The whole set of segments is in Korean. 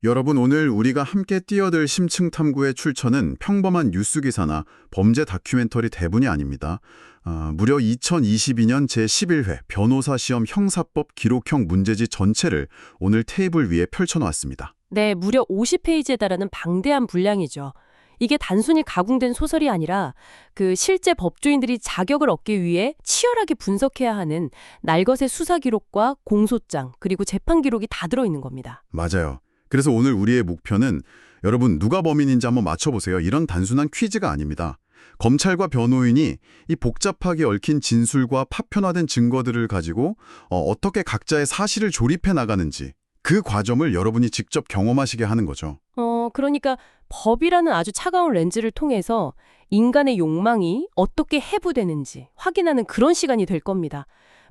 여러분, 오늘 우리가 함께 뛰어들 심층 탐구의 출처는 평범한 뉴스 기사나 범죄 다큐멘터리 대본이 아닙니다. 무려 2022년 제11회 변호사 시험 형사법 기록형 문제지 전체를 오늘 테이블 위에 펼쳐놓았습니다. 네, 무려 50페이지에 달하는 방대한 분량이죠. 이게 단순히 가공된 소설이 아니라 실제 법조인들이 자격을 얻기 위해 치열하게 분석해야 하는 날것의 수사 기록과 공소장 그리고 재판 기록이 다 들어있는 겁니다. 맞아요. 그래서 오늘 우리의 목표는 여러분 누가 범인인지 한번 맞춰보세요. 이런 단순한 퀴즈가 아닙니다. 검찰과 변호인이 이 복잡하게 얽힌 진술과 파편화된 증거들을 가지고 어떻게 각자의 사실을 조립해 나가는지 그 과정을 여러분이 직접 경험하시게 하는 거죠. 그러니까 법이라는 아주 차가운 렌즈를 통해서 인간의 욕망이 어떻게 해부되는지 확인하는 그런 시간이 될 겁니다.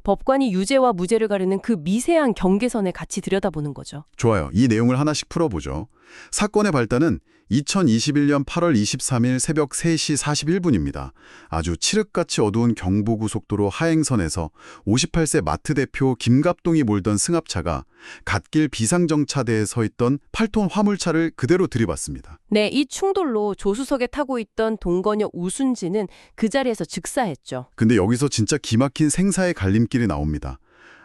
법관이 유죄와 무죄를 가르는 그 미세한 경계선에 같이 들여다보는 거죠. 좋아요. 이 내용을 하나씩 풀어보죠. 사건의 발단은 2021년 8월 23일 새벽 3시 41분입니다. 아주 칠흑같이 어두운 경부고속도로 하행선에서 58세 마트 대표 김갑동이 몰던 승합차가 갓길 비상정차대에 서 있던 8톤 화물차를 그대로 들이받습니다. 네, 이 충돌로 조수석에 타고 있던 동거녀 우순지는 그 자리에서 즉사했죠. 근데 여기서 진짜 기막힌 생사의 갈림길이 나옵니다.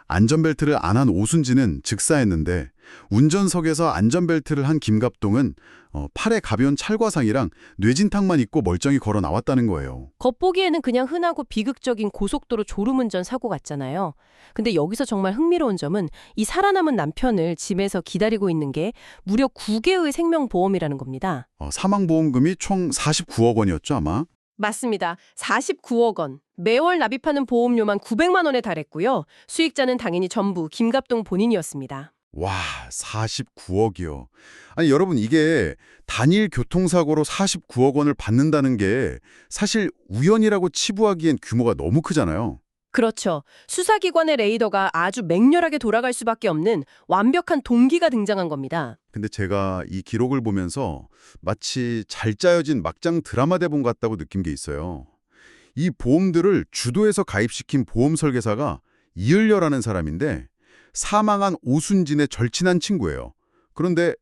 안전벨트를 안 한 오순지는 즉사했는데 운전석에서 안전벨트를 한 김갑동은 팔에 가벼운 찰과상이랑 뇌진탕만 입고 멀쩡히 걸어 나왔다는 거예요. 겉보기에는 그냥 흔하고 비극적인 고속도로 졸음운전 사고 같잖아요. 근데 여기서 정말 흥미로운 점은 이 살아남은 남편을 집에서 기다리고 있는 게 무려 9개의 생명보험이라는 겁니다. 사망보험금이 총 49억 원이었죠 아마? 맞습니다. 49억 원. 매월 납입하는 보험료만 900만 원에 달했고요. 수익자는 당연히 전부 김갑동 본인이었습니다. 와, 49억이요. 아니 여러분 이게 단일 교통사고로 49억 원을 받는다는 게 사실 우연이라고 치부하기엔 규모가 너무 크잖아요. 그렇죠. 수사기관의 레이더가 아주 맹렬하게 돌아갈 수밖에 없는 완벽한 동기가 등장한 겁니다. 근데 제가 이 기록을 보면서 마치 잘 짜여진 막장 드라마 대본 같다고 느낀 게 있어요. 이 보험들을 주도해서 가입시킨 보험 설계사가 이을려라는 사람인데 사망한 오순진의 절친한 친구예요. 그런데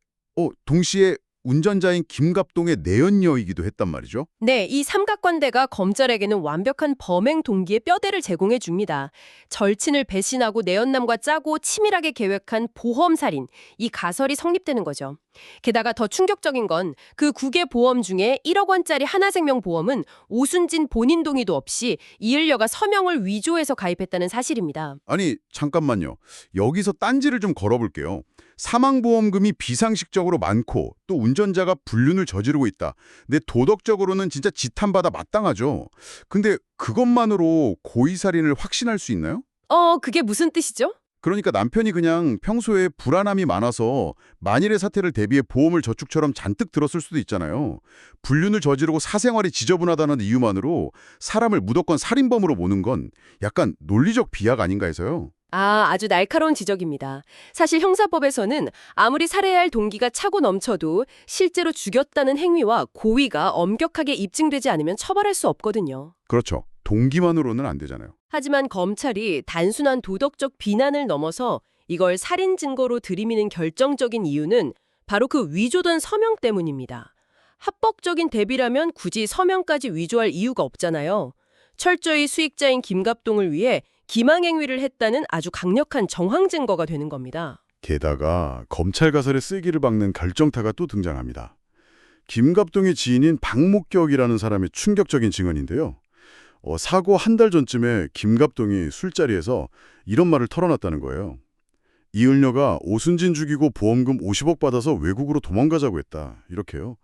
동시에 운전자인 김갑동의 내연녀이기도 했단 말이죠. 네, 이 삼각관대가 검찰에게는 완벽한 범행 동기의 뼈대를 제공해 줍니다. 절친을 배신하고 내연남과 짜고 치밀하게 계획한 보험살인, 이 가설이 성립되는 거죠. 게다가 더 충격적인 건 그 9개 보험 중에 1억 원짜리 하나생명보험은 오순진 본인 동의도 없이 이을려가 서명을 위조해서 가입했다는 사실입니다. 아니 잠깐만요. 여기서 딴지를 좀 걸어볼게요. 사망보험금이 비상식적으로 많고 또 운전자가 불륜을 저지르고 있다. 근데 도덕적으로는 진짜 지탄받아 마땅하죠. 근데 그것만으로 고의살인을 확신할 수 있나요? 그게 무슨 뜻이죠? 그러니까 남편이 그냥 평소에 불안함이 많아서 만일의 사태를 대비해 보험을 저축처럼 잔뜩 들었을 수도 있잖아요. 불륜을 저지르고 사생활이 지저분하다는 이유만으로 사람을 무조건 살인범으로 보는 건 약간 논리적 비약 아닌가 해서요. 아주 날카로운 지적입니다. 사실 형사법에서는 아무리 살해해야 할 동기가 차고 넘쳐도 실제로 죽였다는 행위와 고의가 엄격하게 입증되지 않으면 처벌할 수 없거든요. 그렇죠. 동기만으로는 안 되잖아요. 하지만 검찰이 단순한 도덕적 비난을 넘어서 이걸 살인 증거로 들이미는 결정적인 이유는 바로 그 위조된 서명 때문입니다. 합법적인 대비라면 굳이 서명까지 위조할 이유가 없잖아요. 철저히 수익자인 김갑동을 위해 기망행위를 했다는 아주 강력한 정황 증거가 되는 겁니다. 게다가 검찰 가설에 쓸기를 박는 결정타가 또 등장합니다. 김갑동의 지인인 박목격이라는 사람의 충격적인 증언인데요. 사고 한 달 전쯤에 김갑동이 술자리에서 이런 말을 털어놨다는 거예요. 이을녀가 오순진 죽이고 보험금 50억 받아서 외국으로 도망가자고 했다. 이렇게요.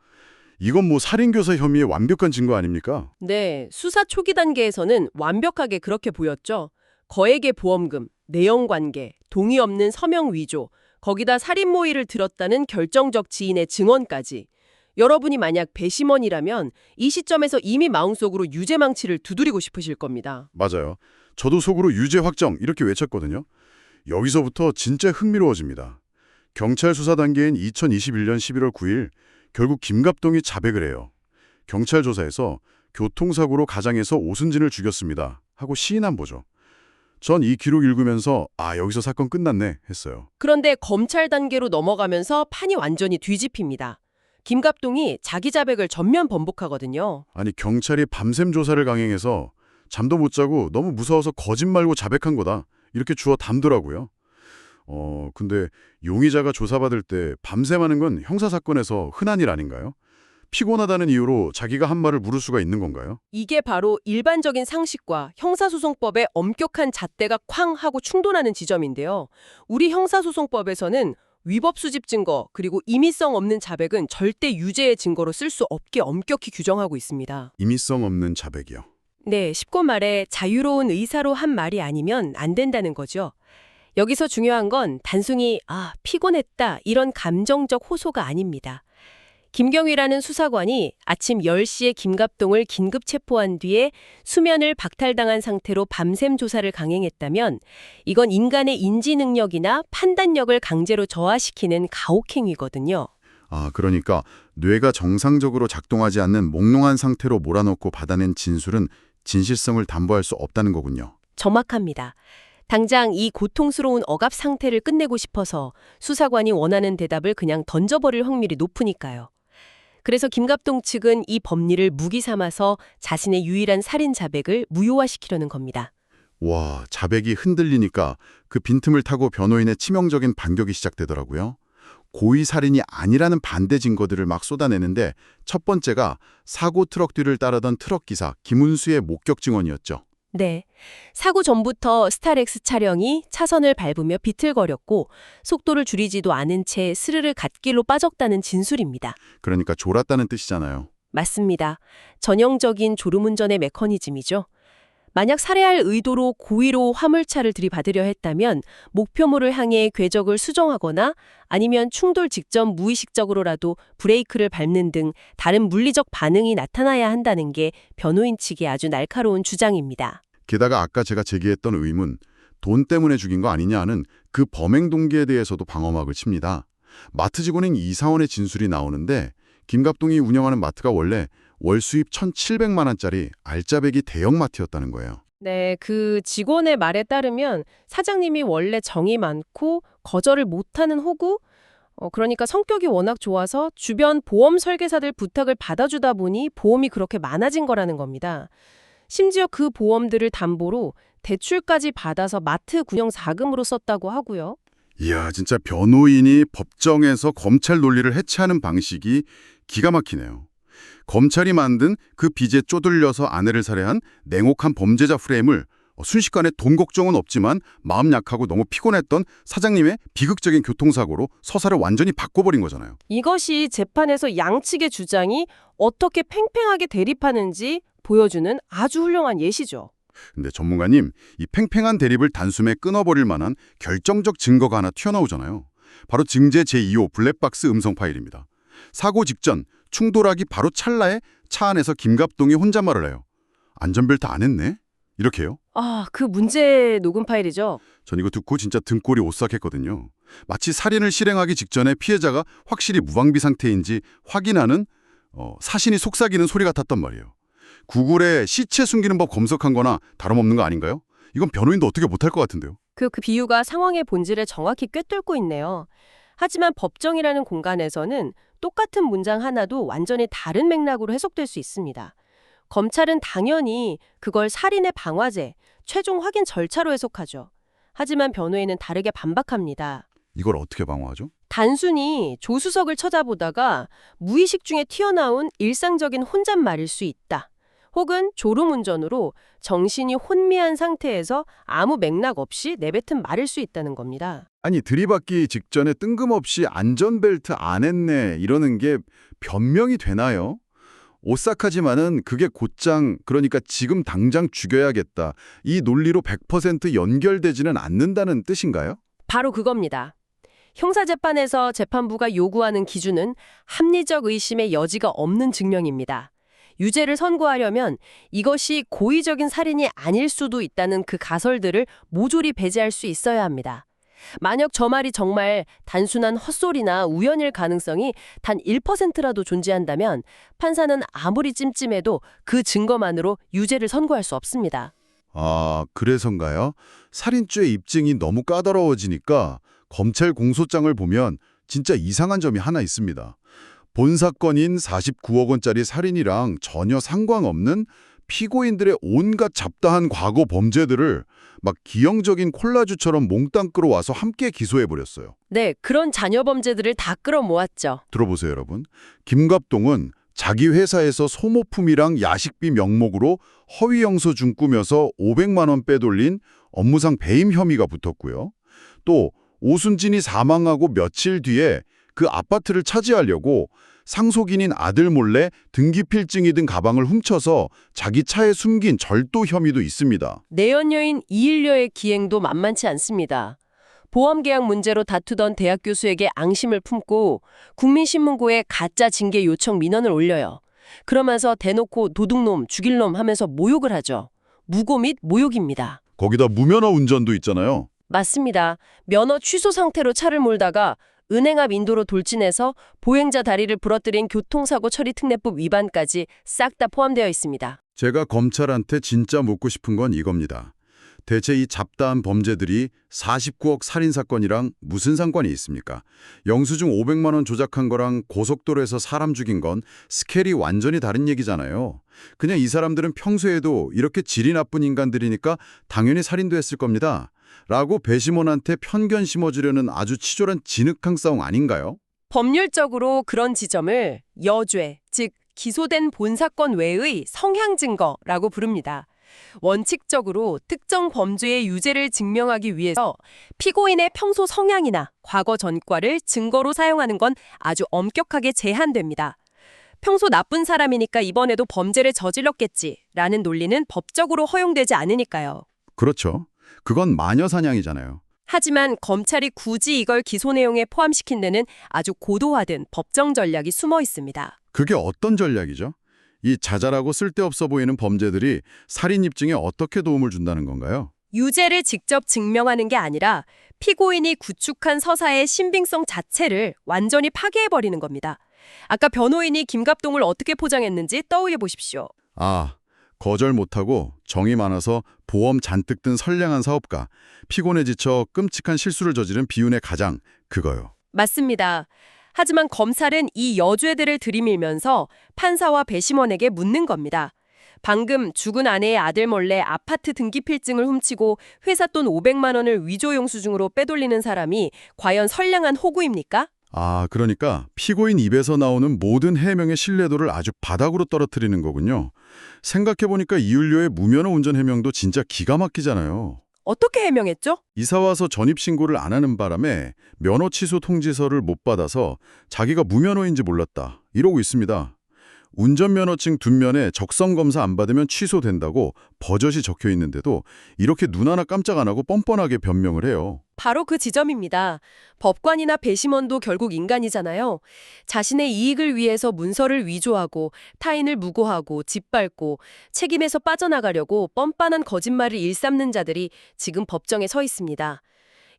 이건 뭐 살인교사 혐의의 완벽한 증거 아닙니까? 네, 수사 초기 단계에서는 완벽하게 그렇게 보였죠. 거액의 보험금, 내연관계, 동의 없는 서명 위조, 거기다 살인 모의를 들었다는 결정적 지인의 증언까지. 여러분이 만약 배심원이라면 이 시점에서 이미 마음속으로 유죄 망치를 두드리고 싶으실 겁니다. 맞아요. 저도 속으로 유죄 확정 이렇게 외쳤거든요. 여기서부터 진짜 흥미로워집니다. 경찰 수사 단계인 2021년 11월 9일 결국 김갑동이 자백을 해요. 경찰 조사에서 교통사고로 가장해서 오순진을 죽였습니다 하고 시인한 보죠. 전 이 기록 읽으면서 여기서 사건 끝났네 했어요. 그런데 검찰 단계로 넘어가면서 판이 완전히 뒤집힙니다. 김갑동이 자기 자백을 전면 번복하거든요. 아니 경찰이 밤샘 조사를 강행해서 잠도 못 자고 너무 무서워서 거짓말고 자백한 거다. 이렇게 주워 담더라고요. 근데 용의자가 조사받을 때 밤샘 하는 건 형사사건에서 흔한 일 아닌가요? 피곤하다는 이유로 자기가 한 말을 물을 수가 있는 건가요? 이게 바로 일반적인 상식과 형사소송법의 엄격한 잣대가 쾅 하고 충돌하는 지점인데요. 우리 형사소송법에서는 위법 수집 증거 그리고 임의성 없는 자백은 절대 유죄의 증거로 쓸 수 없게 엄격히 규정하고 있습니다. 임의성 없는 자백이요. 네, 쉽고 말해 자유로운 의사로 한 말이 아니면 안 된다는 거죠. 여기서 중요한 건 단순히 피곤했다 이런 감정적 호소가 아닙니다. 김경위라는 수사관이 아침 10시에 김갑동을 긴급 체포한 뒤에 수면을 박탈당한 상태로 밤샘 조사를 강행했다면 이건 인간의 인지 능력이나 판단력을 강제로 저하시키는 가혹행위거든요. 그러니까 뇌가 정상적으로 작동하지 않는 몽롱한 상태로 몰아넣고 받아낸 진술은 진실성을 담보할 수 없다는 거군요. 정확합니다. 당장 이 고통스러운 억압 상태를 끝내고 싶어서 수사관이 원하는 대답을 그냥 던져버릴 확률이 높으니까요. 그래서 김갑동 측은 이 법리를 무기 삼아서 자신의 유일한 살인 자백을 무효화시키려는 겁니다. 와, 자백이 흔들리니까 그 빈틈을 타고 변호인의 치명적인 반격이 시작되더라고요. 고의 살인이 아니라는 반대 증거들을 막 쏟아내는데 첫 번째가 사고 트럭 뒤를 따르던 트럭 기사 김은수의 목격 증언이었죠. 네. 사고 전부터 스타렉스 차량이 차선을 밟으며 비틀거렸고 속도를 줄이지도 않은 채 스르르 갓길로 빠졌다는 진술입니다. 그러니까 졸았다는 뜻이잖아요. 맞습니다. 전형적인 졸음운전의 메커니즘이죠. 만약 살해할 의도로 고의로 화물차를 들이받으려 했다면 목표물을 향해 궤적을 수정하거나 아니면 충돌 직전 무의식적으로라도 브레이크를 밟는 등 다른 물리적 반응이 나타나야 한다는 게 변호인 측의 아주 날카로운 주장입니다. 게다가 아까 제가 제기했던 의문, 돈 때문에 죽인 거 아니냐는 그 범행 동기에 대해서도 방어막을 칩니다. 마트 직원인 이사원의 진술이 나오는데 김갑동이 운영하는 마트가 원래 월 수입 1,700만 원짜리 알짜배기 대형마트였다는 거예요. 네, 그 직원의 말에 따르면 사장님이 원래 정이 많고 거절을 못하는 호구? 그러니까 성격이 워낙 좋아서 주변 보험 설계사들 부탁을 받아주다 보니 보험이 그렇게 많아진 거라는 겁니다. 심지어 그 보험들을 담보로 대출까지 받아서 마트 군영 자금으로 썼다고 하고요. 이야, 진짜 변호인이 법정에서 검찰 논리를 해체하는 방식이 기가 막히네요. 검찰이 만든 그 빚에 쪼들려서 아내를 살해한 냉혹한 범죄자 프레임을 순식간에 돈 걱정은 없지만 마음 약하고 너무 피곤했던 사장님의 비극적인 교통사고로 서사를 완전히 바꿔버린 거잖아요. 이것이 재판에서 양측의 주장이 어떻게 팽팽하게 대립하는지 보여주는 아주 훌륭한 예시죠. 근데 전문가님, 이 팽팽한 대립을 단숨에 끊어버릴 만한 결정적 증거가 하나 튀어나오잖아요. 바로 증제 제2호 블랙박스 음성 파일입니다. 사고 직전 충돌하기 바로 찰나에 차 안에서 김갑동이 혼잣말을 해요. 안전벨트 안 했네? 이렇게요. 그 문제 녹음 파일이죠. 전 이거 듣고 진짜 등골이 오싹했거든요. 마치 살인을 실행하기 직전에 피해자가 확실히 무방비 상태인지 확인하는 사신이 속삭이는 소리 같았단 말이에요. 구글에 시체 숨기는 법 검색한 거나 다름없는 거 아닌가요? 이건 변호인도 어떻게 못할 것 같은데요. 그 비유가 상황의 본질을 정확히 꿰뚫고 있네요. 하지만 법정이라는 공간에서는 똑같은 문장 하나도 완전히 다른 맥락으로 해석될 수 있습니다. 검찰은 당연히 그걸 살인의 방화제, 최종 확인 절차로 해석하죠. 하지만 변호인은 다르게 반박합니다. 이걸 어떻게 방어하죠? 단순히 조수석을 쳐다보다가 무의식 중에 튀어나온 일상적인 혼잣말일 수 있다. 혹은 졸음운전으로 정신이 혼미한 상태에서 아무 맥락 없이 내뱉은 말일 수 있다는 겁니다. 아니, 들이받기 직전에 뜬금없이 안전벨트 안 했네 이러는 게 변명이 되나요? 오싹하지만은 그게 곧장, 그러니까 지금 당장 죽여야겠다, 이 논리로 100% 연결되지는 않는다는 뜻인가요? 바로 그겁니다. 형사재판에서 재판부가 요구하는 기준은 합리적 의심의 여지가 없는 증명입니다. 유죄를 선고하려면 이것이 고의적인 살인이 아닐 수도 있다는 그 가설들을 모조리 배제할 수 있어야 합니다. 만약 저 말이 정말 단순한 헛소리나 우연일 가능성이 단 1%라도 존재한다면 판사는 아무리 찜찜해도 그 증거만으로 유죄를 선고할 수 없습니다. 아, 그래서인가요? 살인죄 입증이 너무 까다로워지니까 검찰 공소장을 보면 진짜 이상한 점이 하나 있습니다. 본 사건인 49억 원짜리 살인이랑 전혀 상관없는 피고인들의 온갖 잡다한 과거 범죄들을 막 기형적인 콜라주처럼 몽땅 끌어와서 함께 기소해버렸어요. 네, 그런 자녀 범죄들을 다 끌어모았죠. 들어보세요, 여러분. 김갑동은 자기 회사에서 소모품이랑 야식비 명목으로 허위 영수증 꾸며서 500만 원 빼돌린 업무상 배임 혐의가 붙었고요. 또 오순진이 사망하고 며칠 뒤에 그 아파트를 차지하려고 상속인인 아들 몰래 등기필증이 든 가방을 훔쳐서 자기 차에 숨긴 절도 혐의도 있습니다. 내연녀인 이일녀의 기행도 만만치 않습니다. 보험 계약 문제로 다투던 대학 교수에게 앙심을 품고 국민신문고에 가짜 징계 요청 민원을 올려요. 그러면서 대놓고 도둑놈, 죽일 놈 하면서 모욕을 하죠. 무고 및 모욕입니다. 거기다 무면허 운전도 있잖아요. 맞습니다. 면허 취소 상태로 차를 몰다가 은행 앞 인도로 돌진해서 보행자 다리를 부러뜨린 교통사고 처리 특례법 위반까지 싹 다 포함되어 있습니다. 제가 검찰한테 진짜 묻고 싶은 건 이겁니다. 대체 이 잡다한 범죄들이 49억 살인사건이랑 무슨 상관이 있습니까? 영수증 500만 원 조작한 거랑 고속도로에서 사람 죽인 건 스케일이 완전히 다른 얘기잖아요. 그냥 이 사람들은 평소에도 이렇게 질이 나쁜 인간들이니까 당연히 살인도 했을 겁니다. 라고 배심원한테 편견 심어주려는 아주 치졸한 진흙탕 싸움 아닌가요? 법률적으로 그런 지점을 여죄, 즉 기소된 본사건 외의 성향 증거라고 부릅니다. 원칙적으로 특정 범죄의 유죄를 증명하기 위해서 피고인의 평소 성향이나 과거 전과를 증거로 사용하는 건 아주 엄격하게 제한됩니다. 평소 나쁜 사람이니까 이번에도 범죄를 저질렀겠지라는 논리는 법적으로 허용되지 않으니까요. 그렇죠. 그건 마녀 사냥이잖아요. 하지만 검찰이 굳이 이걸 기소 내용에 포함시킨 데는 아주 고도화된 법정 전략이 숨어 있습니다. 그게 어떤 전략이죠? 이 자잘하고 쓸데없어 보이는 범죄들이 살인 입증에 어떻게 도움을 준다는 건가요? 유죄를 직접 증명하는 게 아니라 피고인이 구축한 서사의 신빙성 자체를 완전히 파괴해버리는 겁니다. 아까 변호인이 김갑동을 어떻게 포장했는지 떠올려 보십시오. 아, 거절 못하고 정이 많아서 보험 잔뜩 든 선량한 사업가, 피곤해 지쳐 끔찍한 실수를 저지른 비운의 가장, 그거요. 맞습니다. 하지만 검찰은 이 여죄들을 들이밀면서 판사와 배심원에게 묻는 겁니다. 방금 죽은 아내의 아들 몰래 아파트 등기필증을 훔치고 회사 돈 500만 원을 위조 영수증으로 빼돌리는 사람이 과연 선량한 호구입니까? 아, 그러니까 피고인 입에서 나오는 모든 해명의 신뢰도를 아주 바닥으로 떨어뜨리는 거군요. 생각해보니까 이율료의 무면허 운전 해명도 진짜 기가 막히잖아요. 어떻게 해명했죠? 이사 와서 전입신고를 안 하는 바람에 면허 취소 통지서를 못 받아서 자기가 무면허인지 몰랐다. 이러고 있습니다. 운전면허증 뒷면에 적성검사 안 받으면 취소된다고 버젓이 적혀 있는데도 이렇게 눈 하나 깜짝 안 하고 뻔뻔하게 변명을 해요. 바로 그 지점입니다. 법관이나 배심원도 결국 인간이잖아요. 자신의 이익을 위해서 문서를 위조하고 타인을 무고하고 짓밟고 책임에서 빠져나가려고 뻔뻔한 거짓말을 일삼는 자들이 지금 법정에 서 있습니다.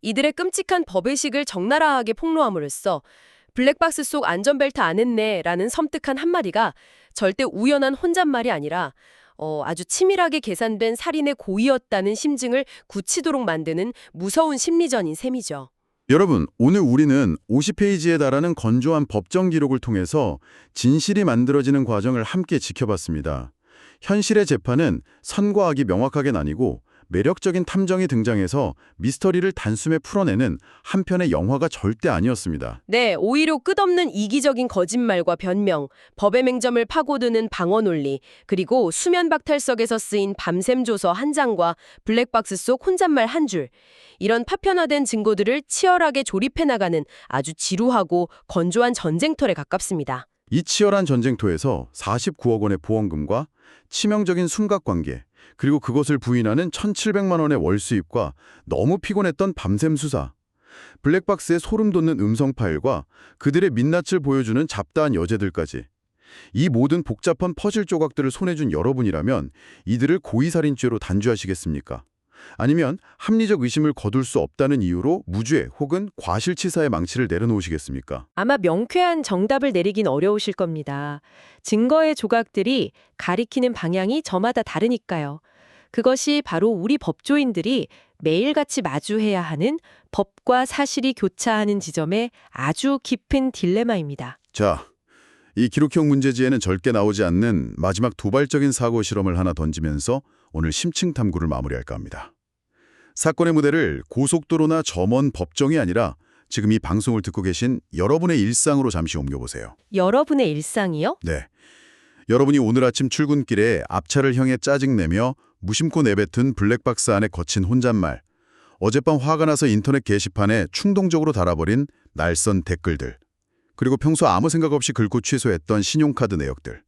이들의 끔찍한 법의식을 적나라하게 폭로함으로써 블랙박스 속 안전벨트 안 했네 라는 섬뜩한 한마디가 절대 우연한 혼잣말이 아니라 아주 치밀하게 계산된 살인의 고의였다는 심증을 굳히도록 만드는 무서운 심리전인 셈이죠. 여러분, 오늘 우리는 50페이지에 달하는 건조한 법정 기록을 통해서 진실이 만들어지는 과정을 함께 지켜봤습니다. 현실의 재판은 선과 악이 명확하게 나뉘고 매력적인 탐정이 등장해서 미스터리를 단숨에 풀어내는 한편의 영화가 절대 아니었습니다. 네, 오히려 끝없는 이기적인 거짓말과 변명, 법의 맹점을 파고드는 방어 논리, 그리고 수면 박탈석에서 쓰인 밤샘 조서 한 장과 블랙박스 속 혼잣말 한 줄, 이런 파편화된 증거들을 치열하게 조립해 나가는 아주 지루하고 건조한 전쟁터에 가깝습니다. 이 치열한 전쟁터에서 49억 원의 보험금과 치명적인 순각관계, 그리고 그것을 부인하는 1,700만 원의 월수입과 너무 피곤했던 밤샘 수사, 블랙박스의 소름 돋는 음성 파일과 그들의 민낯을 보여주는 잡다한 여죄들까지, 이 모든 복잡한 퍼즐 조각들을 손에 준 여러분이라면 이들을 고의살인죄로 단죄하시겠습니까? 아니면 합리적 의심을 거둘 수 없다는 이유로 무죄 혹은 과실치사의 망치를 내려놓으시겠습니까? 아마 명쾌한 정답을 내리긴 어려우실 겁니다. 증거의 조각들이 가리키는 방향이 저마다 다르니까요. 그것이 바로 우리 법조인들이 매일같이 마주해야 하는 법과 사실이 교차하는 지점의 아주 깊은 딜레마입니다. 자, 이 기록형 문제지에는 절대 나오지 않는 마지막 도발적인 사고 실험을 하나 던지면서 오늘 심층 탐구를 마무리할까 합니다. 사건의 무대를 고속도로나 점원 법정이 아니라 지금 이 방송을 듣고 계신 여러분의 일상으로 잠시 옮겨보세요. 여러분의 일상이요? 네. 여러분이 오늘 아침 출근길에 앞차를 향해 짜증내며 무심코 내뱉은 블랙박스 안에 거친 혼잣말, 어젯밤 화가 나서 인터넷 게시판에 충동적으로 달아버린 날선 댓글들, 그리고 평소 아무 생각 없이 긁고 취소했던 신용카드 내역들.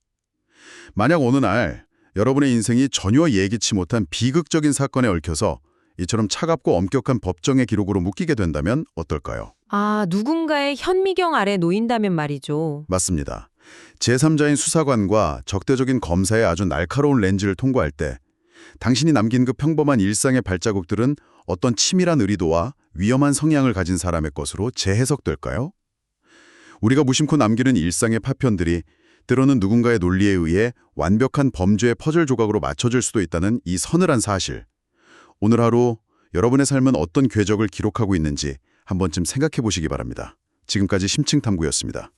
만약 어느 날 여러분의 인생이 전혀 예기치 못한 비극적인 사건에 얽혀서 이처럼 차갑고 엄격한 법정의 기록으로 묶이게 된다면 어떨까요? 아, 누군가의 현미경 아래 놓인다면 말이죠. 맞습니다. 제3자인 수사관과 적대적인 검사의 아주 날카로운 렌즈를 통과할 때 당신이 남긴 그 평범한 일상의 발자국들은 어떤 치밀한 의도와 위험한 성향을 가진 사람의 것으로 재해석될까요? 우리가 무심코 남기는 일상의 파편들이 때로는 누군가의 논리에 의해 완벽한 범죄의 퍼즐 조각으로 맞춰질 수도 있다는 이 서늘한 사실. 오늘 하루 여러분의 삶은 어떤 궤적을 기록하고 있는지 한 번쯤 생각해 보시기 바랍니다. 지금까지 심층탐구였습니다.